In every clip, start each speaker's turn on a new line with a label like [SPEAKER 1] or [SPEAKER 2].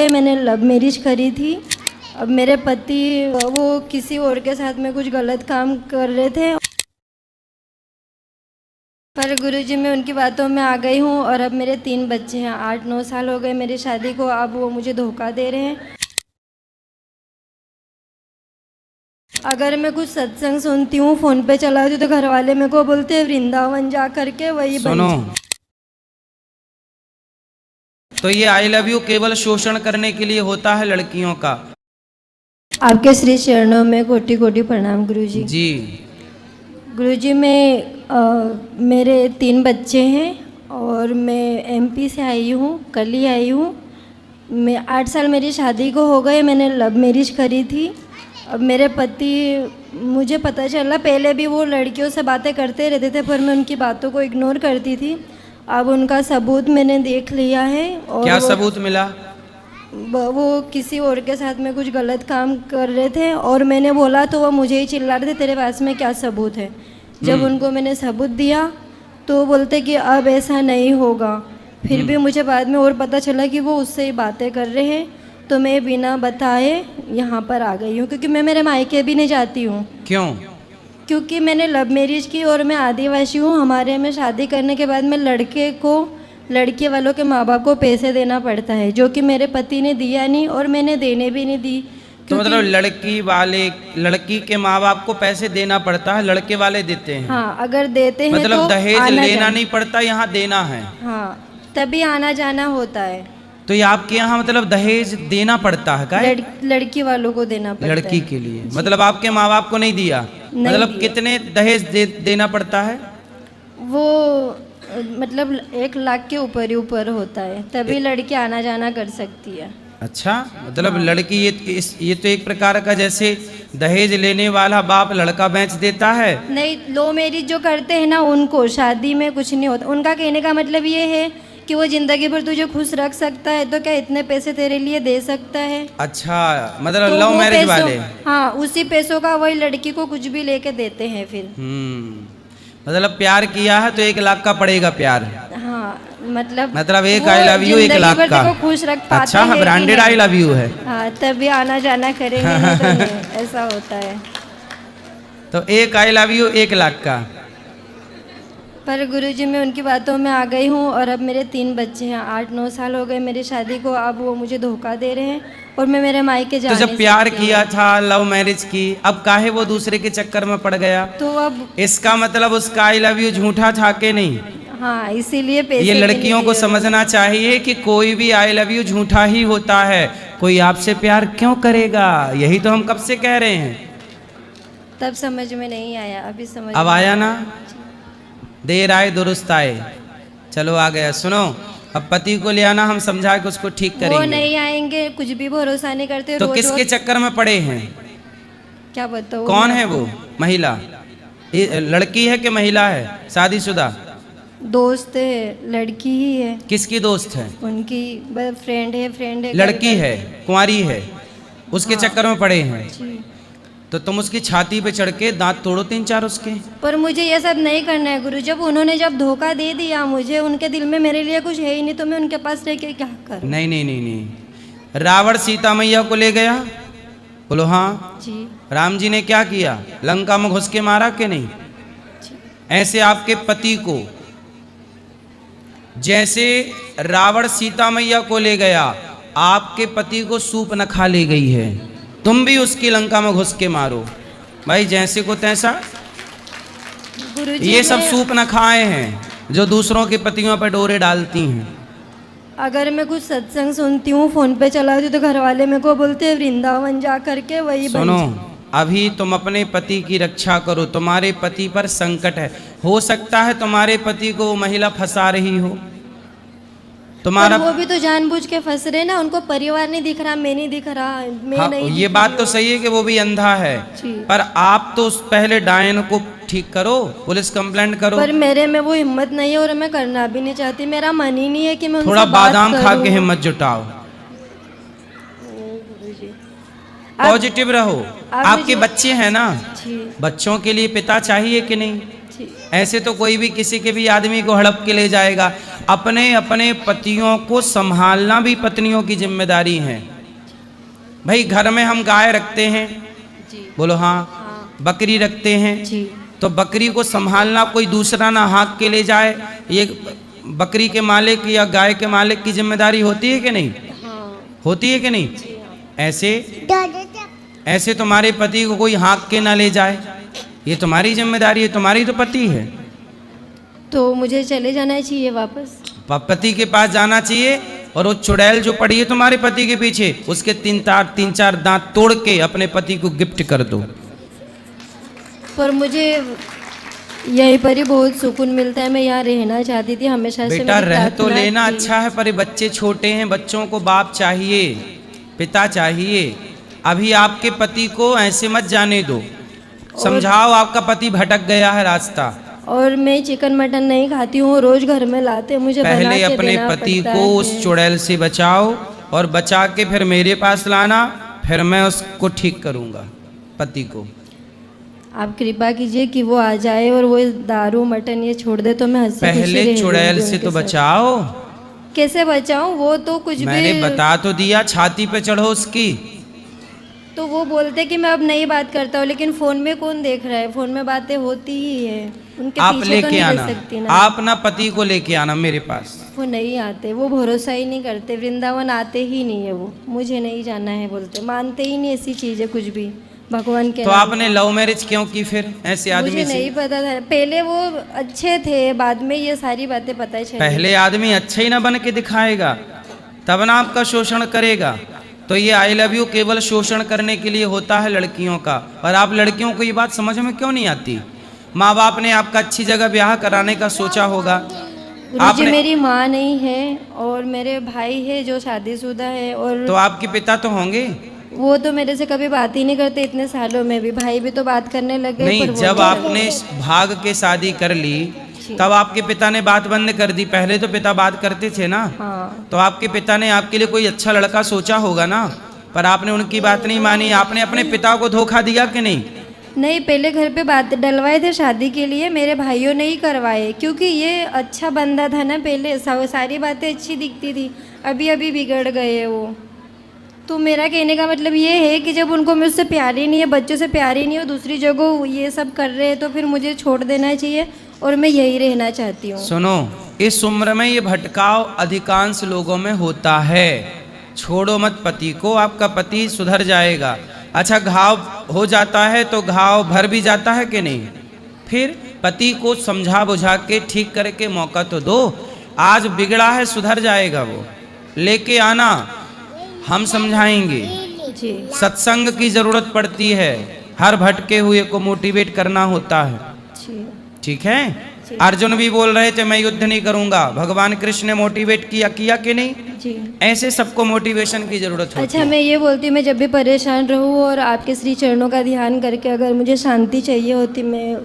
[SPEAKER 1] गए, मैंने love marriage करी थी। अब मेरे पति वो किसी और के साथ में कुछ गलत काम कर रहे थे, पर गुरुजी मैं उनकी बातों में आ गई हूँ और अब मेरे 3 बच्चे हैं। 8-9 साल हो गए मेरी शादी को, अब वो मुझे धोखा दे रहे हैं। अगर मैं कुछ सत्संग सुनती हूँ, फ़ोन पे चलाती हूँ, तो घर वाले मेरे को बोलते हैं वृंदावन जा करके वही
[SPEAKER 2] सुनो, तो ये आई लव यू केवल शोषण करने के लिए होता है लड़कियों का।
[SPEAKER 1] आपके श्री चरणों में कोटि कोटि प्रणाम गुरुजी।
[SPEAKER 2] जी
[SPEAKER 1] गुरुजी मेरे 3 बच्चे हैं और मैं एमपी से आई हूँ, कल ही आई हूँ। मैं 8 साल मेरी शादी को हो गए, मैंने लव मैरिज करी थी। अब मेरे पति, मुझे पता चला पहले भी वो लड़कियों से बातें करते रहते थे, पर मैं उनकी बातों को इग्नोर करती थी। अब उनका सबूत मैंने देख लिया है। और
[SPEAKER 2] क्या सबूत मिला?
[SPEAKER 1] वो किसी और के साथ में कुछ गलत काम कर रहे थे और मैंने बोला तो वो मुझे ही चिल्ला रहे थे तेरे पास में क्या सबूत है। जब उनको मैंने सबूत दिया तो वो बोलते कि अब ऐसा नहीं होगा। फिर भी मुझे बाद में और पता चला कि वो उससे ही बातें कर रहे हैं, तो मैं बिना बताए यहाँ पर आ गई हूँ, क्योंकि मैं मेरे मायके भी नहीं जाती हूँ।
[SPEAKER 2] क्यों?
[SPEAKER 1] क्योंकि मैंने लव मैरिज की और मैं आदिवासी हूँ। हमारे में शादी करने के बाद में लड़के को, लड़के वालों के माँ बाप को पैसे देना पड़ता है, जो कि मेरे पति ने दिया नहीं और मैंने देने भी नहीं दी।
[SPEAKER 2] तो मतलब लड़की के माँ बाप को पैसे देना पड़ता है, लड़के वाले देते हैं?
[SPEAKER 1] हाँ, अगर देते हैं
[SPEAKER 2] मतलब
[SPEAKER 1] तो
[SPEAKER 2] दहेज लेना नहीं पड़ता, यहाँ देना है।
[SPEAKER 1] हाँ, तभी आना जाना होता है।
[SPEAKER 2] तो ये आपके यहाँ मतलब दहेज देना पड़ता है क्या?
[SPEAKER 1] लड़की वालों को देना पड़ता है।
[SPEAKER 2] लड़की के लिए मतलब आपके माँ बाप को नहीं दिया? मतलब
[SPEAKER 1] दिया।
[SPEAKER 2] कितने दहेज देना पड़ता है?
[SPEAKER 1] वो मतलब 1 लाख के ऊपर ही ऊपर होता है, तभी लड़की आना जाना कर सकती है।
[SPEAKER 2] अच्छा, मतलब लड़की ये तो एक प्रकार का जैसे दहेज लेने वाला बाप लड़का बेच देता है।
[SPEAKER 1] नहीं, लो मैरिज जो करते हैं ना, उनको शादी में कुछ नहीं होता। उनका कहने का मतलब ये है कि वो जिंदगी भर तुझे खुश रख सकता है, तो क्या इतने पैसे तेरे लिए दे सकता है।
[SPEAKER 2] अच्छा, मतलब
[SPEAKER 1] तो
[SPEAKER 2] लव मैरिज वाले?
[SPEAKER 1] हाँ, उसी पैसों का वही लड़की को कुछ भी लेके देते हैं फिर।
[SPEAKER 2] मतलब प्यार किया है तो 1 लाख का पड़ेगा प्यार।
[SPEAKER 1] हाँ, मतलब
[SPEAKER 2] एक आई लव यू 1 लाख का।
[SPEAKER 1] खुश रख पाते
[SPEAKER 2] अच्छा,
[SPEAKER 1] हैं
[SPEAKER 2] ब्रांडेड आई लव यू है।
[SPEAKER 1] हाँ, तभी आना जाना करेंगे, नहीं तो नहीं, ऐसा होता है।
[SPEAKER 2] तो 1 आई लव यू 1 लाख का।
[SPEAKER 1] पर गुरुजी मैं उनकी बातों में आ गई हूँ और अब मेरे 3 बच्चे हैं। 8-9 साल हो गए मेरी शादी को, अब वो मुझे धोखा दे रहे हैं और मैं मेरे मायके जा
[SPEAKER 2] तो जब प्यार किया था, लव मैरिज की, अब काहे वो दूसरे के चक्कर में पड़ गया?
[SPEAKER 1] तो अब
[SPEAKER 2] इसका मतलब उसका आई लव यू झूठा था कि नहीं?
[SPEAKER 1] हाँ, इसीलिए पैसे
[SPEAKER 2] ये लड़कियों को समझना चाहिए कि कोई भी आई लव यू झूठा ही होता है। कोई आपसे प्यार क्यों करेगा? यही तो हम कब से कह रहे हैं।
[SPEAKER 1] तब समझ में नहीं आया, अभी समझ
[SPEAKER 2] अब आया ना? देर आए दुरुस्त आए। चलो आ गया। सुनो, अब पति को ले आना, हम समझा के उसको ठीक करेंगे।
[SPEAKER 1] वो नहीं आएंगे, कुछ भी भरोसा नहीं करते।
[SPEAKER 2] तो किसके चक्कर में पड़े हैं?
[SPEAKER 1] क्या बताओ?
[SPEAKER 2] कौन है वो महिला? लड़की है कि महिला है? शादीशुदा?
[SPEAKER 1] दोस्त है, लड़की ही है।
[SPEAKER 2] किसकी दोस्त है?
[SPEAKER 1] उनकी फ्रेंड है।
[SPEAKER 2] लड़की है, कुंवारी है, उसके चक्कर में पड़े हैं। तो तुम उसकी छाती पे चढ़ के दांत तोड़ो 3-4 उसके।
[SPEAKER 1] पर मुझे ये सब नहीं करना है गुरु। जब उन्होंने धोखा दे दिया मुझे, उनके दिल में मेरे लिए कुछ है ही नहीं, तो मैं उनके पास रह के क्या करूं?
[SPEAKER 2] नहीं नहीं नहीं नहीं, रावण सीता मैया को ले गया, बोलो हाँ
[SPEAKER 1] जी।
[SPEAKER 2] राम जी ने क्या किया? लंका में घुस के मारा कि नहीं? ऐसे आपके पति को, जैसे रावण सीता मैया को ले गया, आपके पति को सूप न खा ले गई है, तुम भी उसकी लंका में घुस के मारो भाई, जैसे को तैसा। ये सब सूप न खाए हैं जो दूसरों के पतियों पर डोरे डालती हैं।
[SPEAKER 1] अगर मैं कुछ सत्संग सुनती हूँ, फोन पे चलाती हूँ, तो घर वाले मेरे को बोलते हैं वृंदावन जा करके वही।
[SPEAKER 2] सुनो, अभी तुम अपने पति की रक्षा करो। तुम्हारे पति पर संकट है, हो सकता है तुम्हारे पति को वो महिला फंसा रही हो। तुम्हारा
[SPEAKER 1] वो भी तो जानबूझ के फंस रहे ना, उनको परिवार नहीं दिख रहा, मैं नहीं दिख रहा, मैं
[SPEAKER 2] हाँ,
[SPEAKER 1] नहीं।
[SPEAKER 2] ये बात तो सही है कि वो भी अंधा है, पर आप तो पहले डायन को ठीक करो, पुलिस कंप्लेंट करो।
[SPEAKER 1] पर मेरे में वो हिम्मत नहीं है और मैं करना भी नहीं चाहती। मेरा मन ही नहीं है कि मैं
[SPEAKER 2] थोड़ा बादाम खा के हिम्मत जुटाओ, पॉजिटिव रहो। आपके बच्चे हैं ना, बच्चों के लिए पिता चाहिए कि नहीं? ऐसे तो कोई भी किसी के भी आदमी को हड़प के ले जाएगा। अपने अपने पतियों को संभालना भी पत्नियों की जिम्मेदारी है। भाई घर में हम गाय रखते हैं,
[SPEAKER 1] जी।
[SPEAKER 2] बोलो हाँ,
[SPEAKER 1] हाँ
[SPEAKER 2] बकरी रखते हैं,
[SPEAKER 1] जी।
[SPEAKER 2] तो बकरी को संभालना कोई दूसरा ना हाँक के ले जाए, ये बकरी के मालिक या गाय के मालिक की जिम्मेदारी होती है कि नहीं?
[SPEAKER 1] हाँ
[SPEAKER 2] होती है कि नहीं?
[SPEAKER 1] जी। हाँ
[SPEAKER 2] ऐसे तुम्हारे पति को कोई हाँक के ना ले जाए, ये तुम्हारी जिम्मेदारी है, तुम्हारी तो पति है।
[SPEAKER 1] तो मुझे चले जाना चाहिए वापस?
[SPEAKER 2] पति के पास जाना चाहिए, और वो चुड़ैल जो पड़ी है तुम्हारे पति के पीछे, उसके तीन चार दांत तोड़ के अपने पति को गिफ्ट कर दो।
[SPEAKER 1] पर मुझे यहीं पर ही बहुत सुकून मिलता है, मैं यहाँ रहना चाहती थी हमेशा से।
[SPEAKER 2] बेटा
[SPEAKER 1] मेरी
[SPEAKER 2] रह तो
[SPEAKER 1] प्रार्थना
[SPEAKER 2] लेना
[SPEAKER 1] थी।
[SPEAKER 2] अच्छा है, पर ये बच्चे छोटे हैं, बच्चों को बाप चाहिए, पिता चाहिए। अभी आपके पति को ऐसे मत जाने दो, समझाओ, आपका पति भटक गया है रास्ता।
[SPEAKER 1] और मैं चिकन मटन नहीं खाती हूँ, रोज घर में लाते मुझे बना
[SPEAKER 2] पहले
[SPEAKER 1] के
[SPEAKER 2] अपने
[SPEAKER 1] देना
[SPEAKER 2] पति
[SPEAKER 1] पड़ता
[SPEAKER 2] को
[SPEAKER 1] है।
[SPEAKER 2] उस चुड़ैल से बचाओ, और बचा के फिर मेरे पास लाना, फिर मैं उसको ठीक करूंगा पति को।
[SPEAKER 1] आप कृपा कीजिए कि वो आ जाए और वो दारू मटन ये छोड़ दे, तो मैं हंसी खुशी
[SPEAKER 2] पहले
[SPEAKER 1] रह
[SPEAKER 2] चुड़ैल
[SPEAKER 1] लूंगी
[SPEAKER 2] से
[SPEAKER 1] उनके
[SPEAKER 2] तो
[SPEAKER 1] साथ।
[SPEAKER 2] बचाओ।
[SPEAKER 1] कैसे बचाऊं? वो तो कुछ
[SPEAKER 2] मैंने
[SPEAKER 1] भी
[SPEAKER 2] बता तो दिया, छाती पे चढ़ो उसकी।
[SPEAKER 1] तो वो बोलते कि मैं अब नहीं बात करता हूँ, लेकिन फोन में कौन देख रहा है? फोन में बातें होती ही है, उनके
[SPEAKER 2] आप
[SPEAKER 1] पीछे तो
[SPEAKER 2] लेके
[SPEAKER 1] नहीं
[SPEAKER 2] आना,
[SPEAKER 1] रह सकती ना।
[SPEAKER 2] आप ना पति को लेके आना मेरे पास।
[SPEAKER 1] वो नहीं आते, वो भरोसा ही नहीं करते, वृंदावन आते ही नहीं है वो, मुझे नहीं जाना है बोलते, मानते ही नहीं ऐसी चीज़ है कुछ भी भगवान के
[SPEAKER 2] तो
[SPEAKER 1] नाम
[SPEAKER 2] आपने लव मैरिज क्यों की फिर ऐसे
[SPEAKER 1] पे।
[SPEAKER 2] आदमी
[SPEAKER 1] मुझे
[SPEAKER 2] से?
[SPEAKER 1] नहीं पता था, पहले वो अच्छे थे, बाद में ये सारी बातें पता चली।
[SPEAKER 2] पहले आदमी अच्छा ही ना बन के दिखाएगा, तब ना आपका शोषण करेगा। तो ये आई लव यू केवल शोषण करने के लिए होता है लड़कियों का, और आप लड़कियों को ये बात समझ में क्यों नहीं आती? माँ बाप ने आपका अच्छी जगह ब्याह कराने का सोचा होगा।
[SPEAKER 1] गुरुजी मेरी माँ नहीं है, और मेरे भाई है जो शादीशुदा है, और
[SPEAKER 2] तो आपके पिता तो होंगे?
[SPEAKER 1] वो तो मेरे से कभी बात ही नहीं करते इतने सालों में भी। भाई भी तो बात करने लगे।
[SPEAKER 2] नहीं,
[SPEAKER 1] पर वो
[SPEAKER 2] जब
[SPEAKER 1] नहीं
[SPEAKER 2] आपने भाग के शादी कर ली तब आपके पिता ने बात बंद कर दी। पहले तो पिता बात करते थे ना।
[SPEAKER 1] हाँ
[SPEAKER 2] तो आपके पिता ने आपके लिए कोई अच्छा लड़का सोचा होगा ना, पर आपने उनकी बात नहीं मानी। आपने अपने पिता को धोखा दिया कि नहीं?
[SPEAKER 1] नहीं, पहले घर पे बात डलवाए थे शादी के लिए, मेरे भाइयों ने ही करवाए, क्योंकि ये अच्छा बंदा था ना, पहले सारी बातें अच्छी दिखती थी, अभी अभी बिगड़ गए वो। तो मेरा कहने का मतलब ये है कि जब उनको मुझसे प्यार ही नहीं है, बच्चों से प्यार ही नहीं है, दूसरी जगह ये सब कर रहे हैं, तो फिर मुझे छोड़ देना चाहिए, और मैं यही रहना चाहती हूँ।
[SPEAKER 2] सुनो, इस उम्र में ये भटकाव अधिकांश लोगों में होता है। छोड़ो मत पति को, आपका पति सुधर जाएगा। अच्छा, घाव हो जाता है तो घाव भर भी जाता है कि नहीं? फिर पति को समझा बुझा के ठीक करके मौका तो दो। आज बिगड़ा है, सुधर जाएगा वो, लेके आना, हम समझाएंगे।
[SPEAKER 1] जी
[SPEAKER 2] सत्संग की जरूरत पड़ती है, हर भटके हुए को मोटिवेट करना होता है।
[SPEAKER 1] जी
[SPEAKER 2] ठीक है? अर्जुन भी बोल रहे थे मैं युद्ध नहीं करूंगा, भगवान कृष्ण ने मोटिवेट किया कि नहीं?
[SPEAKER 1] जी।
[SPEAKER 2] ऐसे सबको मोटिवेशन की जरूरत होती
[SPEAKER 1] अच्छा,
[SPEAKER 2] है।
[SPEAKER 1] मैं ये बोलती हूँ, मैं जब भी परेशान रहूँ और आपके श्री चरणों का ध्यान करके अगर मुझे शांति चाहिए होती, मैं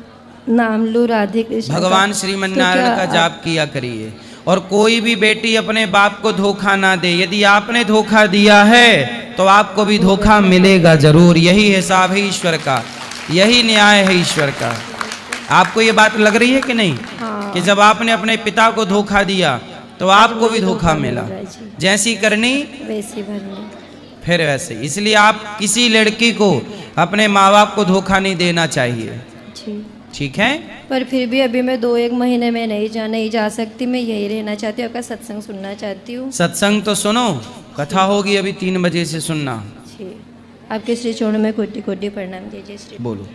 [SPEAKER 1] नाम लूँ राधे कृष्ण का,
[SPEAKER 2] भगवान श्रीमन्नारायण
[SPEAKER 1] तो
[SPEAKER 2] का
[SPEAKER 1] क्या
[SPEAKER 2] जाप किया करिए। और कोई भी बेटी अपने बाप को धोखा ना दे। यदि आपने धोखा दिया है तो आपको भी धोखा मिलेगा जरूर। यही हिसाब है ईश्वर का, यही न्याय है ईश्वर का। आपको ये बात लग रही है कि नहीं?
[SPEAKER 1] हाँ।
[SPEAKER 2] कि जब आपने अपने पिता को धोखा दिया तो आपको भी धोखा मिला। जैसी करनी
[SPEAKER 1] वैसी भरनी।
[SPEAKER 2] फिर वैसे। इसलिए आप किसी लड़की को अपने माँ बाप को धोखा नहीं देना चाहिए।
[SPEAKER 1] जी।
[SPEAKER 2] ठीक है?
[SPEAKER 1] पर फिर भी अभी मैं 2-1 महीने में नहीं जा सकती, मैं यही रहना चाहती हूँ, आपका सत्संग सुनना चाहती हूँ।
[SPEAKER 2] सत्संग तो सुनो, कथा होगी अभी 3 बजे से सुनना।
[SPEAKER 1] जी। आपके श्री चरणों में कोटि कोटि प्रणाम। जय जय श्री।
[SPEAKER 2] बोलो।